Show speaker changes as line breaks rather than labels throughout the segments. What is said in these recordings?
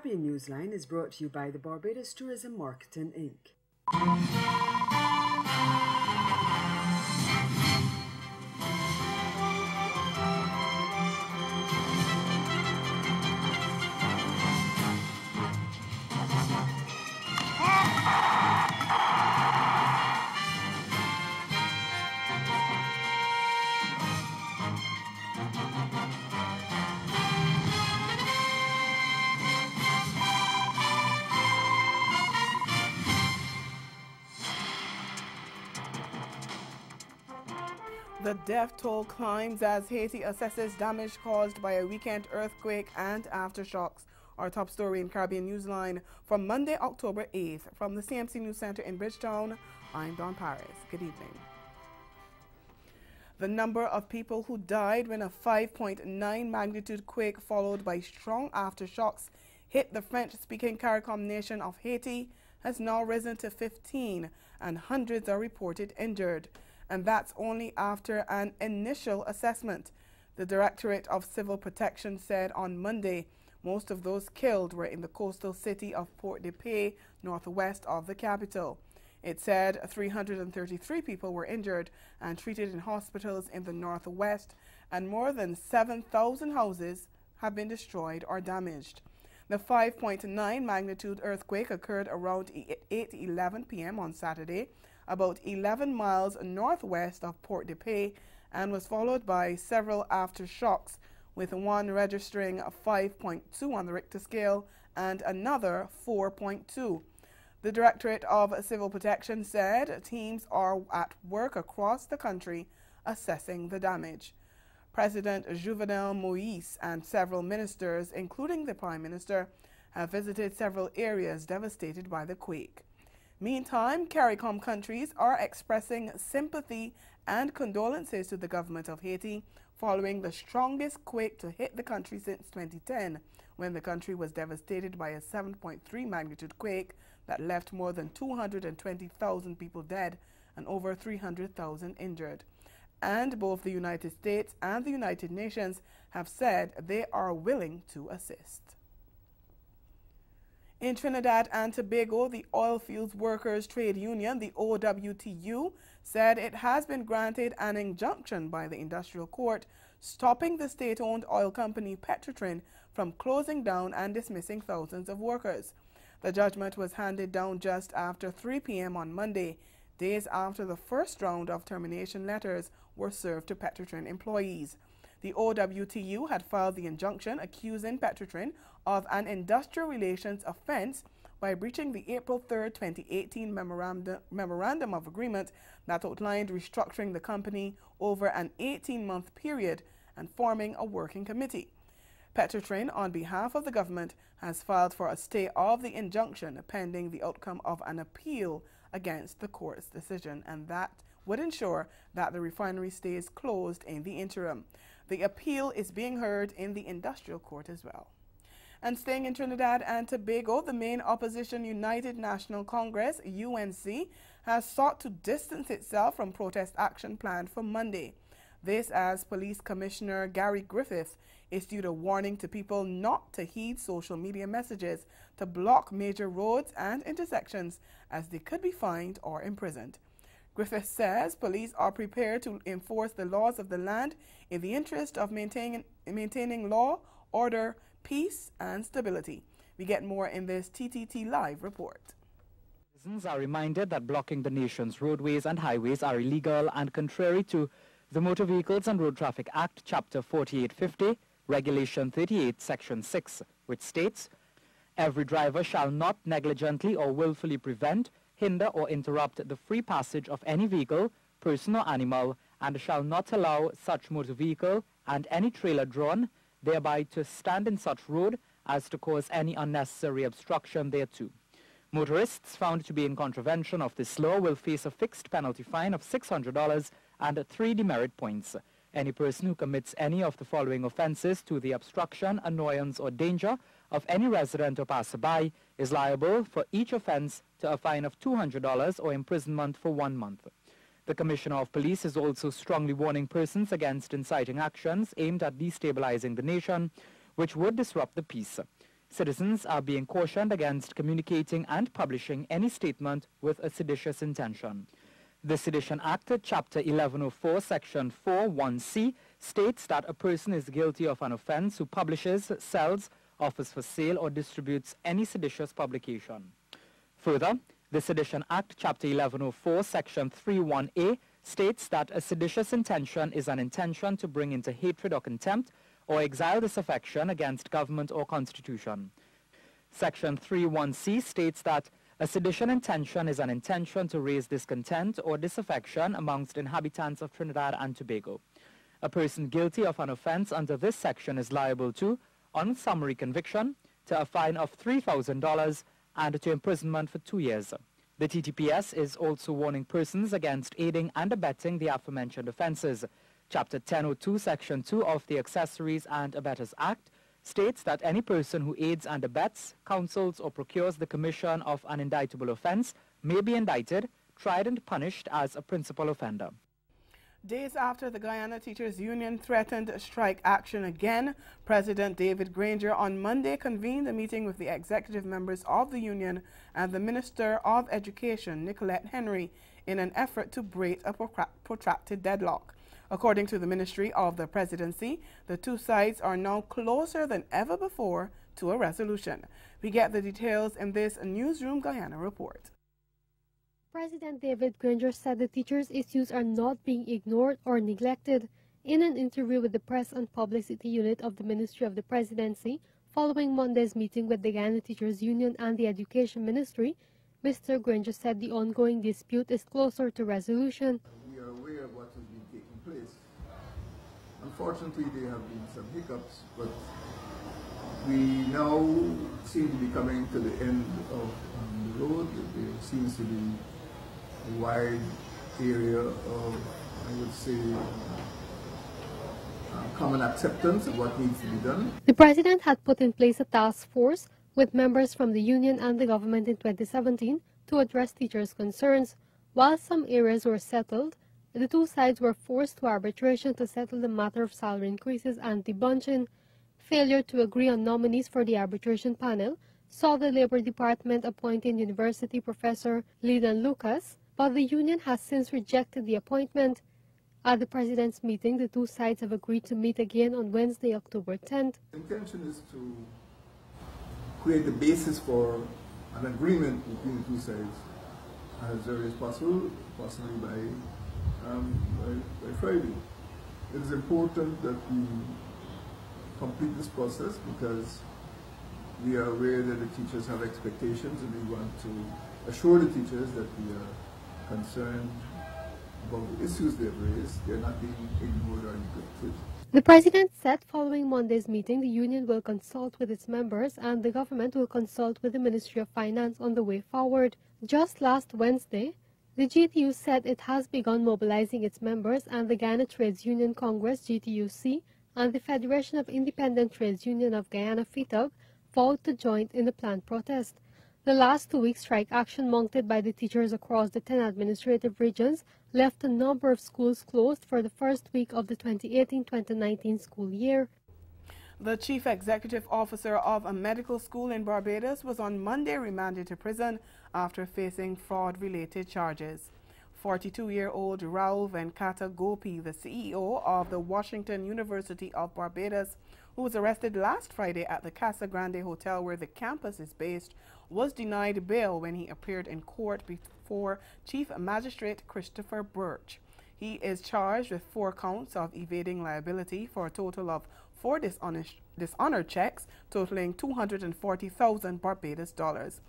Caribbean Newsline is brought to you by the Barbados Tourism Marketing Inc.
The death toll climbs as Haiti assesses damage caused by a weekend earthquake and aftershocks. Our top story in Caribbean Newsline from Monday, October 8th. From the CMC News Center in Bridgetown, I'm Dawn Paris. Good evening. The number of people who died when a 5.9 magnitude quake followed by strong aftershocks hit the French-speaking CARICOM nation of Haiti has now risen to 15, and hundreds are reported injured. And that's only after an initial assessment. The Directorate of Civil Protection said on Monday most of those killed were in the coastal city of Port-de-Paix, northwest of the capital. It said 333 people were injured and treated in hospitals in the northwest, and more than 7,000 houses have been destroyed or damaged. The 5.9 magnitude earthquake occurred around 8:11 p.m. on Saturday, about 11 miles northwest of Port-de-Paix, and was followed by several aftershocks, with one registering a 5.2 on the Richter scale and another 4.2. The Directorate of Civil Protection said teams are at work across the country assessing the damage. President Jovenel Moïse and several ministers, including the Prime Minister, have visited several areas devastated by the quake. Meantime, CARICOM countries are expressing sympathy and condolences to the government of Haiti following the strongest quake to hit the country since 2010, when the country was devastated by a 7.3 magnitude quake that left more than 220,000 people dead and over 300,000 injured. And both the United States and the United Nations have said they are willing to assist. In Trinidad and Tobago, the Oilfields Workers Trade Union, the OWTU, said it has been granted an injunction by the Industrial Court stopping the state-owned oil company Petrotrin from closing down and dismissing thousands of workers. The judgment was handed down just after 3 p.m. on Monday, days after the first round of termination letters were served to Petrotrin employees. The OWTU had filed the injunction accusing Petrotrin of an industrial relations offense by breaching the April 3, 2018 memorandum of agreement that outlined restructuring the company over an 18-month period and forming a working committee. Petrotrin, on behalf of the government, has filed for a stay of the injunction pending the outcome of an appeal against the court's decision, and that would ensure that the refinery stays closed in the interim. The appeal is being heard in the Industrial Court as well. And staying in Trinidad and Tobago, the main opposition United National Congress, UNC, has sought to distance itself from protest action planned for Monday. This as Police Commissioner Gary Griffith issued a warning to people not to heed social media messages to block major roads and intersections, as they could be fined or imprisoned. Griffith says police are prepared to enforce the laws of the land in the interest of maintaining law, order, peace, and stability. We get more in this TTT Live report.
Citizens are reminded that blocking the nation's roadways and highways are illegal and contrary to the Motor Vehicles and Road Traffic Act, Chapter 4850, Regulation 38, Section 6, which states, "Every driver shall not negligently or willfully prevent, hinder or interrupt the free passage of any vehicle, person or animal, and shall not allow such motor vehicle and any trailer drawn thereby to stand in such road as to cause any unnecessary obstruction thereto. Motorists found to be in contravention of this law will face a fixed penalty fine of $600 and 3 demerit points. Any person who commits any of the following offenses to the obstruction, annoyance, or danger of any resident or passerby is liable for each offense to a fine of $200 or imprisonment for 1 month. The Commissioner of Police is also strongly warning persons against inciting actions aimed at destabilizing the nation, which would disrupt the peace. Citizens are being cautioned against communicating and publishing any statement with a seditious intention. The Sedition Act, Chapter 1104, Section 4(1)(c) states that a person is guilty of an offense who publishes, sells, offers for sale, or distributes any seditious publication. Further, the Sedition Act, Chapter 1104, Section 3(1)(a) states that a seditious intention is an intention to bring into hatred or contempt or exile disaffection against government or constitution. Section 3(1)(c) states that a sedition intention is an intention to raise discontent or disaffection amongst inhabitants of Trinidad and Tobago. A person guilty of an offense under this section is liable to, on summary conviction, to a fine of $3,000 and to imprisonment for 2 years. The TTPS is also warning persons against aiding and abetting the aforementioned offenses. Chapter 1002, Section 2 of the Accessories and Abettors Act states that any person who aids and abets, counsels, or procures the commission of an indictable offense may be indicted, tried, and punished as a principal offender.
Days after the Guyana Teachers Union threatened strike action again, President David Granger on Monday convened a meeting with the executive members of the union and the Minister of Education, Nicolette Henry, in an effort to break a protracted deadlock. According to the Ministry of the Presidency, the two sides are now closer than ever before to a resolution. We get the details in this Newsroom Guyana report.
President David Granger said the teachers' issues are not being ignored or neglected. In an interview with the Press and Publicity Unit of the Ministry of the Presidency, following Monday's meeting with the Guyana Teachers Union and the Education Ministry, Mr. Granger said the ongoing dispute is closer to resolution.
We are aware of what has been taking place. Unfortunately, there have been some hiccups, but we now seem to be coming to the end of the road. There seems to be a wide area of, I would say, common acceptance of what needs to be done.
The President had put in place a task force with members from the union and the government in 2017 to address teachers' concerns. While some areas were settled, the two sides were forced to arbitration to settle the matter of salary increases and debunching. Failure to agree on nominees for the arbitration panel saw the Labor Department appointing University Professor Leland Lucas, but the union has since rejected the appointment. At the President's meeting, the two sides have agreed to meet again on Wednesday, October 10th.
The intention is to create the basis for an agreement between the two sides as early as possible, possibly by Friday. It is important that we complete this process because we are aware that the teachers have expectations and we want to assure the teachers that we are concerned about the issues they've raised. They're not being ignored or neglected.
The President said following Monday's meeting, the union will consult with its members and the government will consult with the Ministry of Finance on the way forward. Just last Wednesday, the GTU said it has begun mobilizing its members, and the Guyana Trades Union Congress, GTUC, and the Federation of Independent Trades Union of Guyana, FITUG, vowed to join in the planned protest. The last 2 week strike action mounted by the teachers across the 10 administrative regions left a number of schools closed for the first week of the 2018-2019 school year.
The Chief Executive Officer of a medical school in Barbados was on Monday remanded to prison after facing fraud-related charges. 42-year-old Raul Venkata Gopi, the CEO of the Washington University of Barbados, who was arrested last Friday at the Casa Grande Hotel where the campus is based, was denied bail when he appeared in court before Chief Magistrate Christopher Birch. He is charged with 4 counts of evading liability for a total of 4 dishonored checks totaling 240,000 Barbados dollars.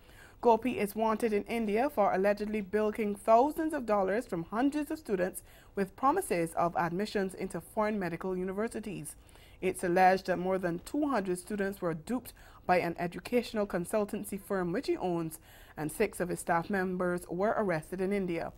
Gopi is wanted in India for allegedly bilking thousands of dollars from hundreds of students with promises of admissions into foreign medical universities. It's alleged that more than 200 students were duped by an educational consultancy firm which he owns, and 6 of his staff members were arrested in India.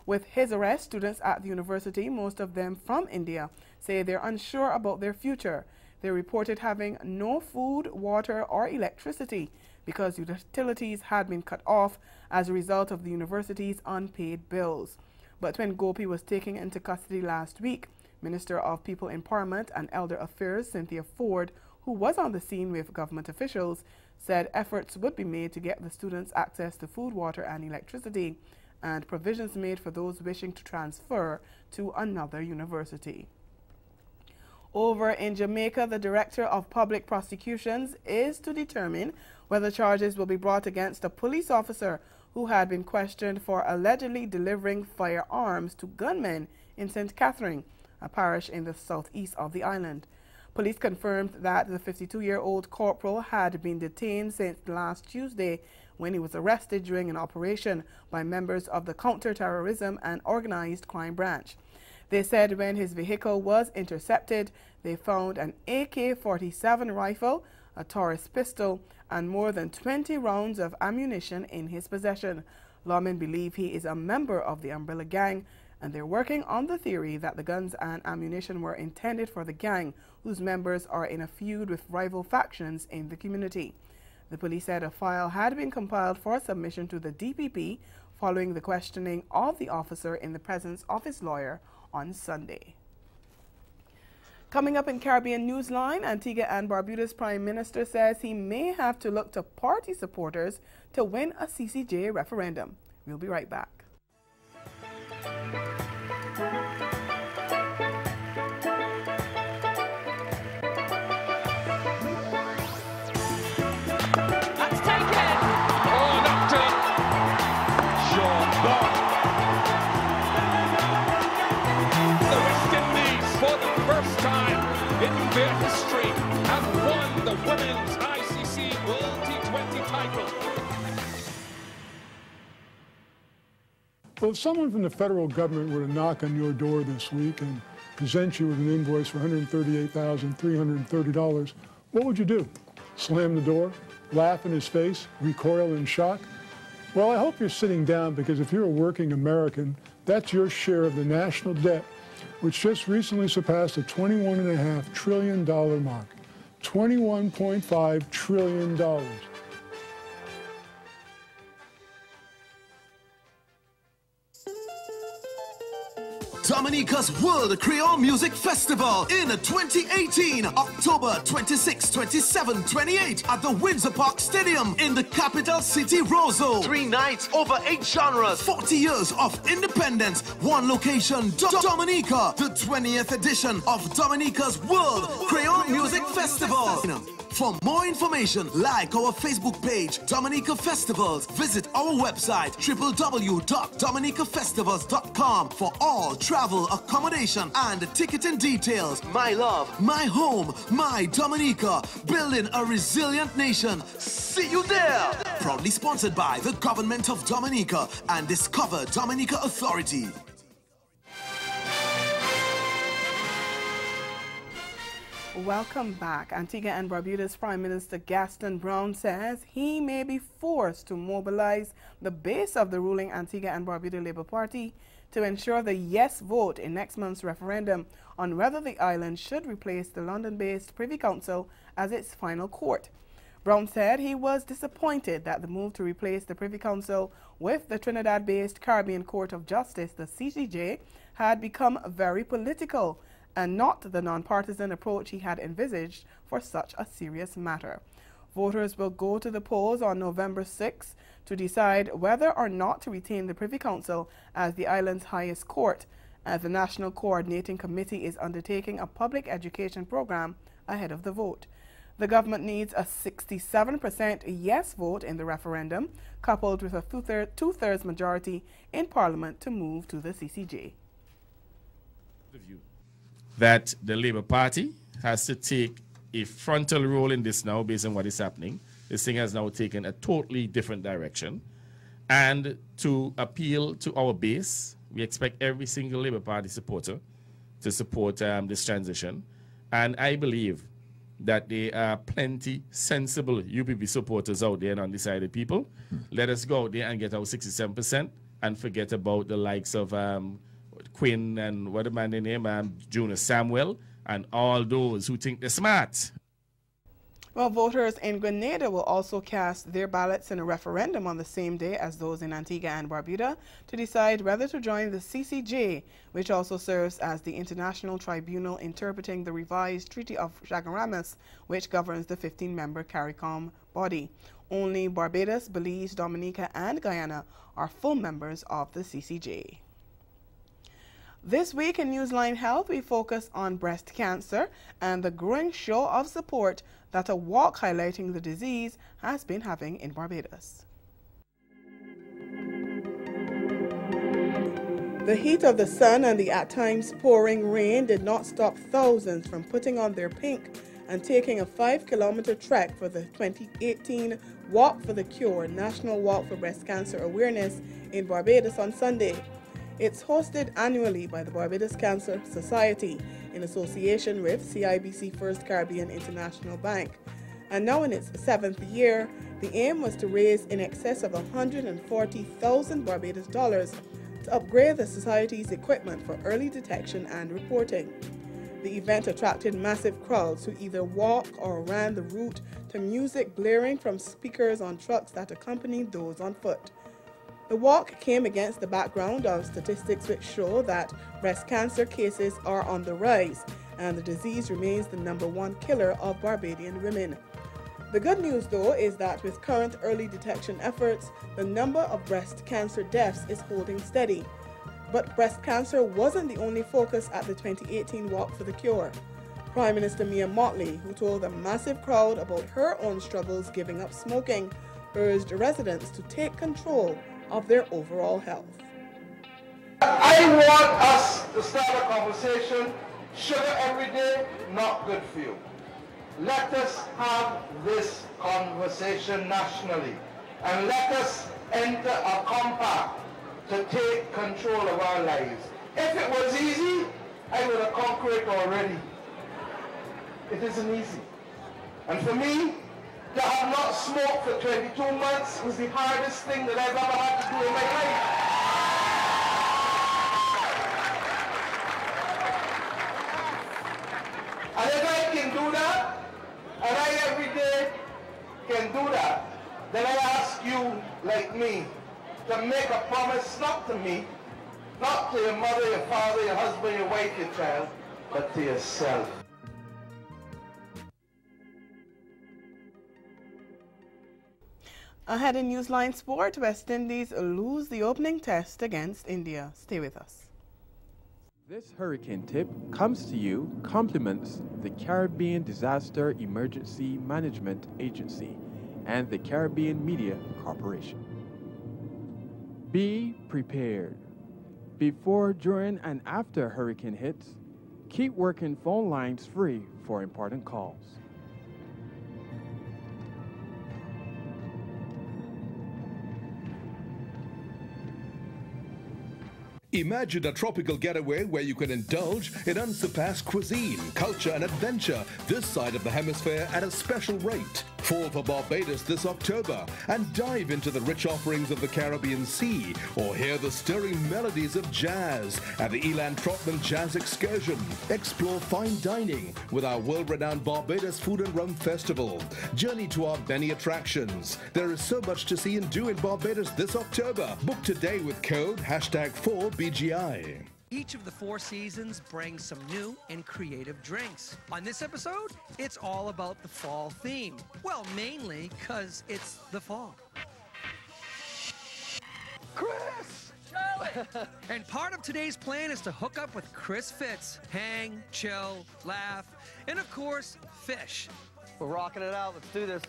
With his arrest, students at the university, most of them from India, say they're unsure about their future. They reported having no food, water, or electricity because utilities had been cut off as a result of the university's unpaid bills. But when Gopi was taken into custody last week, Minister of People Empowerment and Elder Affairs Cynthia Ford, who was on the scene with government officials, said efforts would be made to get the students access to food, water and electricity, and provisions made for those wishing to transfer to another university. Over in Jamaica, the Director of Public Prosecutions is to determine whether charges will be brought against a police officer who had been questioned for allegedly delivering firearms to gunmen in St. Catherine, a parish in the southeast of the island. Police confirmed that the 52-year-old corporal had been detained since last Tuesday when he was arrested during an operation by members of the Counter-Terrorism and Organized Crime Branch. They said when his vehicle was intercepted, they found an AK-47 rifle, a Taurus pistol, and more than 20 rounds of ammunition in his possession. Lawmen believe he is a member of the Umbrella Gang, and they're working on the theory that the guns and ammunition were intended for the gang, whose members are in a feud with rival factions in the community. The police said a file had been compiled for submission to the DPP following the questioning of the officer in the presence of his lawyer on Sunday. Coming up in Caribbean Newsline, Antigua and Barbuda's Prime Minister says he may have to look to party supporters to win a CCJ referendum. We'll be right back.
That's taken! Oh, Doctor! Sean Bond. The West Indies, for the first time in their history, have won the Women's ICC World T20 title.
Well, if someone from the federal government were to knock on your door this week and present you with an invoice for $138,330, what would you do? Slam the door, laugh in his face, recoil in shock? Well, I hope you're sitting down, because if you're a working American, that's your share of the national debt, which just recently surpassed the $21.5 trillion mark. $21.5 trillion.
Dominica's World Creole Music Festival in 2018, October 26, 27, 28 at the Windsor Park Stadium in the capital city, Roseau. 3 nights, over 8 genres, 40 years of independence, 1 location, Dominica, the 20th edition of Dominica's World Creole Music Festival. For more information, like our Facebook page, Dominica Festivals. Visit our website, www.dominicafestivals.com for all travel, accommodation, and ticketing details. My love, my home, my Dominica. Building a resilient nation. See you there! Proudly sponsored by the Government of Dominica and Discover Dominica Authority.
Welcome back. Antigua and Barbuda's Prime Minister Gaston Brown says he may be forced to mobilize the base of the ruling Antigua and Barbuda Labour Party to ensure the yes vote in next month's referendum on whether the island should replace the London-based Privy Council as its final court. Brown said he was disappointed that the move to replace the Privy Council with the Trinidad-based Caribbean Court of Justice, the CCJ, had become very political and not the non-partisan approach he had envisaged for such a serious matter. Voters will go to the polls on November 6 to decide whether or not to retain the Privy Council as the island's highest court, as the National Coordinating Committee is undertaking a public education program ahead of the vote. The government needs a 67% yes vote in the referendum, coupled with a two-thirds majority in Parliament to move to the CCJ.
That the Labour Party has to take a frontal role in this now based on what is happening. This thing has now taken a totally different direction. And to appeal to our base, we expect every single Labour Party supporter to support this transition. And I believe that there are plenty sensible UPP supporters out there and undecided people. Let us go out there and get our 67% and forget about the likes of Quinn and what a man name, Jonas Samuel, and all those who think they're smart.
Well, voters in Grenada will also cast their ballots in a referendum on the same day as those in Antigua and Barbuda to decide whether to join the CCJ, which also serves as the international tribunal interpreting the revised Treaty of Chaguaramas, which governs the 15-member CARICOM body. Only Barbados, Belize, Dominica, and Guyana are full members of the CCJ. This week in Newsline Health, we focus on breast cancer and the growing show of support that a walk highlighting the disease has been having in Barbados. The heat of the sun and the at times pouring rain did not stop thousands from putting on their pink and taking a 5-kilometer trek for the 2018 Walk for the Cure National Walk for Breast Cancer Awareness in Barbados on Sunday. It's hosted annually by the Barbados Cancer Society in association with CIBC First Caribbean International Bank. And now in its 7th year, the aim was to raise in excess of $140,000 Barbados dollars to upgrade the Society's equipment for early detection and reporting. The event attracted massive crowds who either walked or ran the route to music blaring from speakers on trucks that accompanied those on foot. The walk came against the background of statistics which show that breast cancer cases are on the rise and the disease remains the #1 killer of Barbadian women. The good news, though, is that with current early detection efforts, the number of breast cancer deaths is holding steady. But breast cancer wasn't the only focus at the 2018 Walk for the Cure. Prime Minister Mia Mottley, who told a massive crowd about her own struggles giving up smoking, urged residents to take control of their overall health.
I want us to start a conversation. Sugar every day, not good for you. Let us have this conversation nationally and let us enter a compact to take control of our lives. If it was easy, I would have conquered it already. It isn't easy. And for me, to have not smoked for 22 months was the hardest thing that I've ever had to do in my life. And if I can do that, and I every day can do that, then I ask you, like me, to make a promise not to me, not to your mother, your father, your husband, your wife, your child, but to yourself.
Ahead in Newsline Sport, West Indies lose the opening test against India. Stay with us.
This hurricane tip comes to you compliments the Caribbean Disaster Emergency Management Agency and the Caribbean Media Corporation. Be prepared. Before, during, and after hurricane hits, keep working phone lines free for important calls.
Imagine a tropical getaway where you can indulge in unsurpassed cuisine, culture and adventure this side of the hemisphere at a special rate. Fall for Barbados this October and dive into the rich offerings of the Caribbean Sea or hear the stirring melodies of jazz at the Elan Trotman Jazz Excursion. Explore fine dining with our world-renowned Barbados Food and Rum Festival. Journey to our many attractions. There is so much to see and do in Barbados this October. Book today with code #4BGI.
Each of the 4 seasons brings some new and creative drinks. On this episode, it's all about the fall theme. Well, mainly because it's the fall. Chris! Charlie! And part of today's plan is to hook up with Chris Fitz. Hang, chill, laugh, and of course, fish.
We're rocking it out. Let's do this.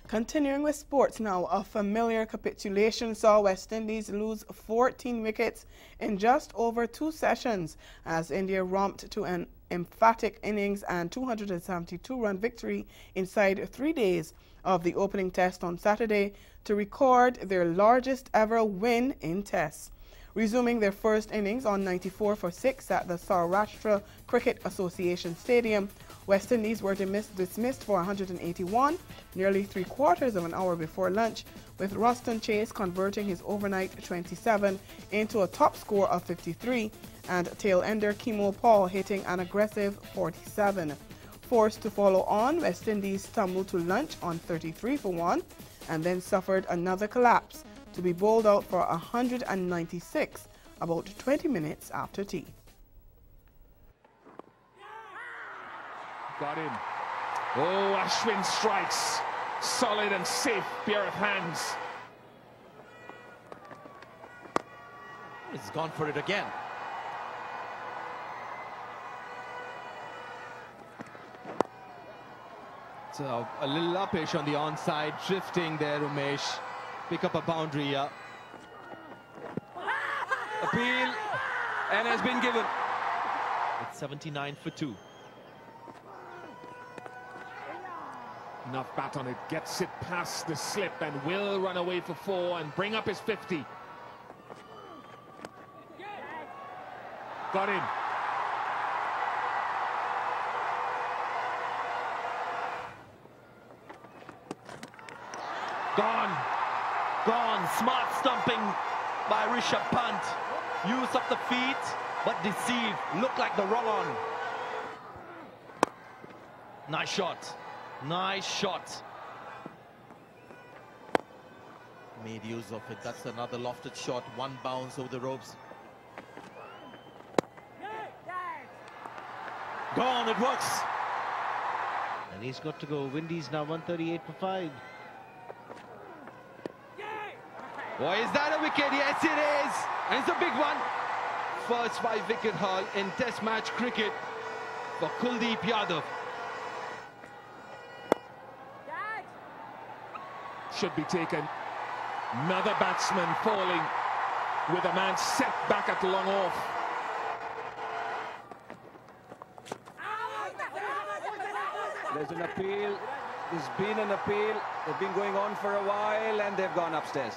Continuing with sports now, a familiar capitulation saw West Indies lose 14 wickets in just over 2 sessions as India romped to an emphatic innings and 272-run victory inside 3 days of the opening test on Saturday to record their largest ever win in tests. Resuming their first innings on 94 for 6 at the Saurashtra Cricket Association Stadium, West Indies were dismissed for 181, nearly 3/4 of an hour before lunch, with Roston Chase converting his overnight 27 into a top score of 53 and tail-ender Kimo Paul hitting an aggressive 47. Forced to follow on, West Indies stumbled to lunch on 33-1 and then suffered another collapse to be bowled out for 196 about 20 minutes after tea.
Got him. Oh, Ashwin strikes. Solid and safe pair of hands.
He's gone for it again. So a little uppish on the onside, drifting there, Umesh. Pick up a boundary here. Appeal, and has been given. It's 79 for 2.
Enough bat on it, gets it past the slip and will run away for 4 and bring up his 50. Got him.
Gone. Gone. Smart stumping by Rishabh Pant. Use of the feet, but deceived. Looked like the wrong on. Nice shot. Nice shot. Made use of it. That's another lofted shot. One bounce over the ropes. Gone. It works.
And he's got to go. Windies now 138 for 5.
Boy, is that a wicket? Yes, it is. And it's a big one. First 5-wicket haul in Test match cricket for Kuldeep Yadav.
Should be taken. Another batsman falling with a man set back at long off.
There's an appeal. There's been an appeal. They've been going on for a while and they've gone upstairs.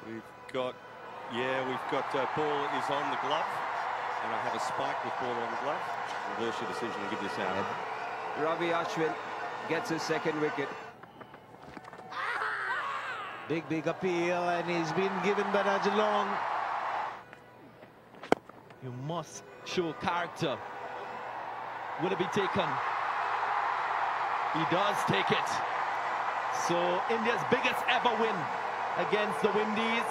We've got ball is on the glove, and I have a spike with ball on the glove. Reverse your decision and give this out.
Ravi Ashwin gets his second wicket.
Big appeal, and he's been given by Rajalong.
You must show character. Will it be taken? He does take it. So India's biggest ever win against the Windies.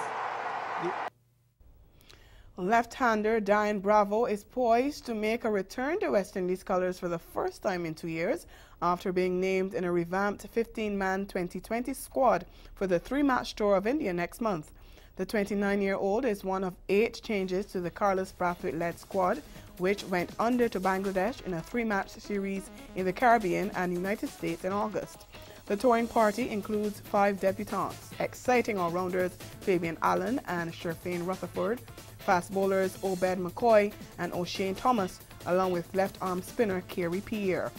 Left-hander Diane Bravo is poised to make a return to West Indies colours for the first time in 2 years after being named in a revamped 15-man 2020 squad for the 3-match tour of India next month. The 29-year-old is one of 8 changes to the Carlos Brathwaite-led squad, which went under to Bangladesh in a 3-match series in the Caribbean and United States in August. The touring party includes 5 debutants, exciting all-rounders Fabian Allen and Sherfane Rutherford, fast bowlers Obed McCoy and O'Shane Thomas, along with left-arm spinner Kerry Pierre.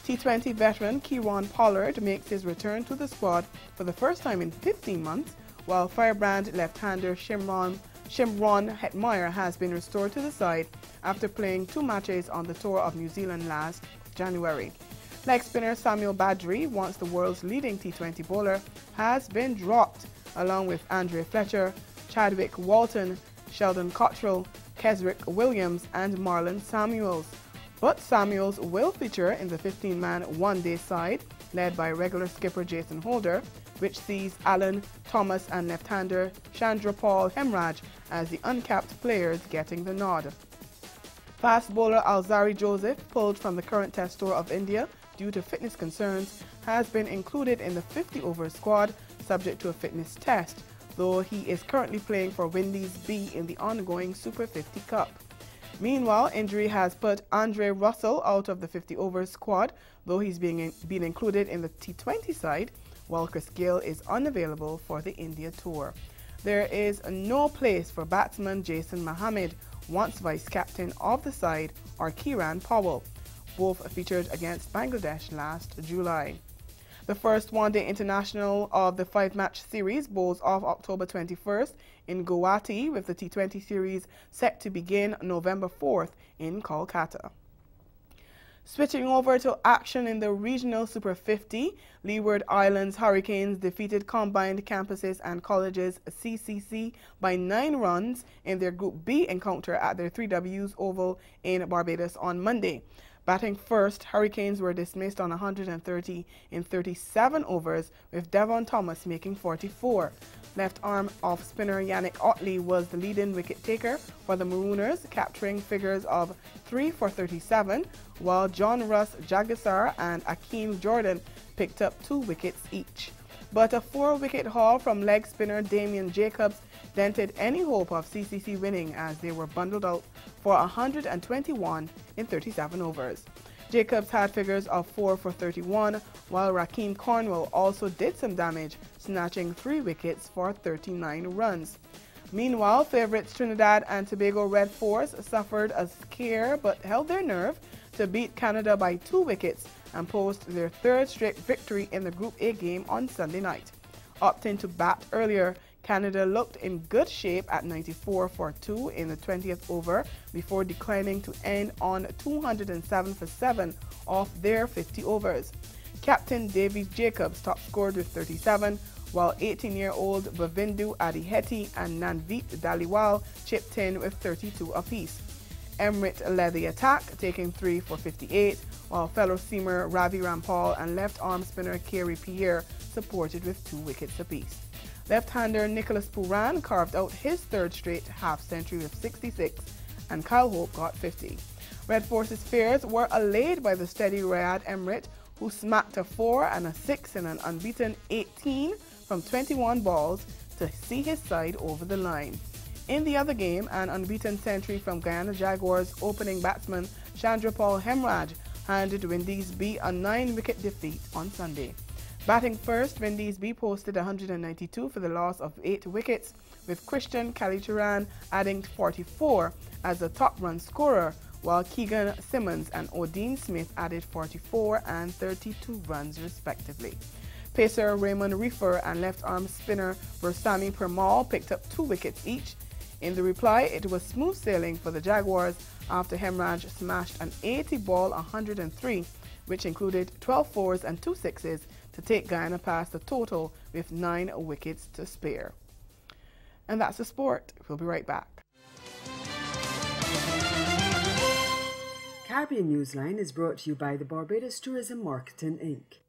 T20 veteran Kieron Pollard makes his return to the squad for the first time in 15 months, while firebrand left-hander Shimron Hetmeyer has been restored to the side after playing 2 matches on the tour of New Zealand last January. Leg spinner Samuel Badri, once the world's leading T20 bowler, has been dropped, along with Andre Fletcher, Chadwick Walton, Sheldon Cottrell, Kesrick Williams and Marlon Samuels. But Samuels will feature in the 15-man one-day side, led by regular skipper Jason Holder, which sees Allen, Thomas and left-hander Chandra Paul Hemraj as the uncapped players getting the nod. Fast bowler Alzari Joseph, pulled from the current Test tour of India due to fitness concerns, has been included in the 50-over squad subject to a fitness test, though he is currently playing for Windies B in the ongoing Super 50 Cup. Meanwhile, injury has put Andre Russell out of the 50-over squad, though he's been included in the T20 side, while Chris Gayle is unavailable for the India tour. There is no place for batsman Jason Mohammed, once vice-captain of the side, or Kieran Powell. Both featured against Bangladesh last July. The first one-day international of the 5-match series bowls off October 21st in Guwahati, with the T20 series set to begin November 4th in Kolkata. Switching over to action in the regional Super 50, Leeward Islands Hurricanes defeated Combined Campuses and Colleges CCC by 9 runs in their Group B encounter at their 3Ws Oval in Barbados on Monday. Batting first, Hurricanes were dismissed on 130 in 37 overs, with Devon Thomas making 44. Left arm off spinner Yannick Otley was the leading wicket taker for the Marooners, capturing figures of 3 for 37, while John Russ Jagisar and Akeem Jordan picked up 2 wickets each. But a 4-wicket haul from leg spinner Damien Jacobs dented any hope of CCC winning as they were bundled out for 121 in 37 overs. Jacobs had figures of 4 for 31, while Rakeem Cornwell also did some damage, snatching 3 wickets for 39 runs. Meanwhile, favourites Trinidad and Tobago Red Force suffered a scare but held their nerve to beat Canada by 2 wickets and post their 3rd straight victory in the Group A game on Sunday night. Opting to bat earlier, Canada looked in good shape at 94 for 2 in the 20th over before declining to end on 207 for 7 off their 50 overs. Captain Davies Jacobs top scored with 37, while 18-year-old Bavindu Adiheti and Nanveet Daliwal chipped in with 32 apiece. Emrit led the attack, taking 3 for 58, while fellow seamer Ravi Rampal and left-arm spinner Kerry Pierre supported with 2 wickets apiece. Left-hander Nicholas Pooran carved out his 3rd straight half-century with 66, and Kyle Hope got 50. Red Force's fears were allayed by the steady Riyad Emrit, who smacked a 4 and a 6 in an unbeaten 18 from 21 balls to see his side over the line. In the other game, an unbeaten century from Guyana Jaguars opening batsman Chandrapal Hemraj handed Windies B a 9-wicket defeat on Sunday. Batting first, Windies B posted 192 for the loss of 8 wickets, with Christian Kalicharan adding 44 as the top run scorer, while Keegan Simmons and Odin Smith added 44 and 32 runs respectively. Pacer Raymond Reefer and left-arm spinner Versami Permal picked up 2 wickets each. In the reply, it was smooth sailing for the Jaguars after Hemraj smashed an 80-ball 103, which included 12 fours and 2 sixes, to take Guyana past the total with 9 wickets to spare. And that's the sport. We'll be right back.
Caribbean Newsline is brought to you by the Barbados Tourism Marketing Inc.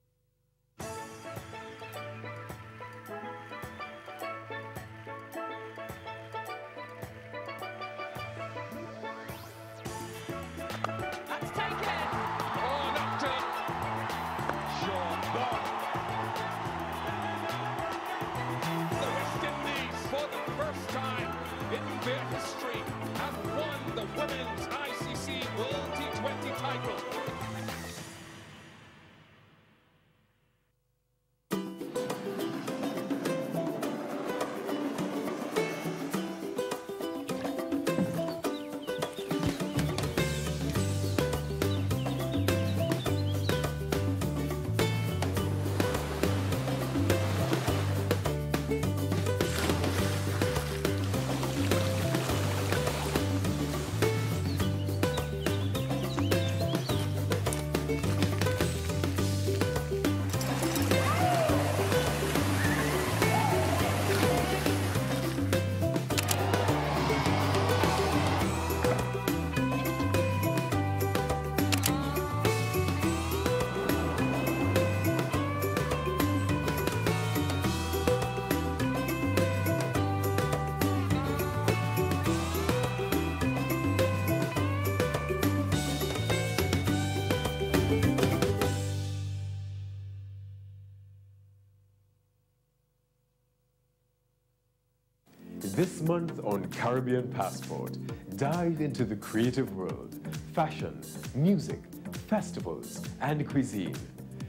This month on Caribbean Passport, dive into the creative world, fashion, music, festivals, and cuisine.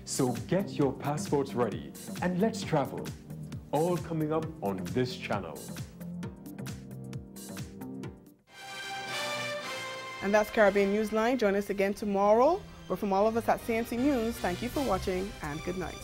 So get your passports ready and let's travel. All coming up on this channel.
And that's Caribbean Newsline. Join us again tomorrow. But from all of us at CMC News, thank you for watching and good night.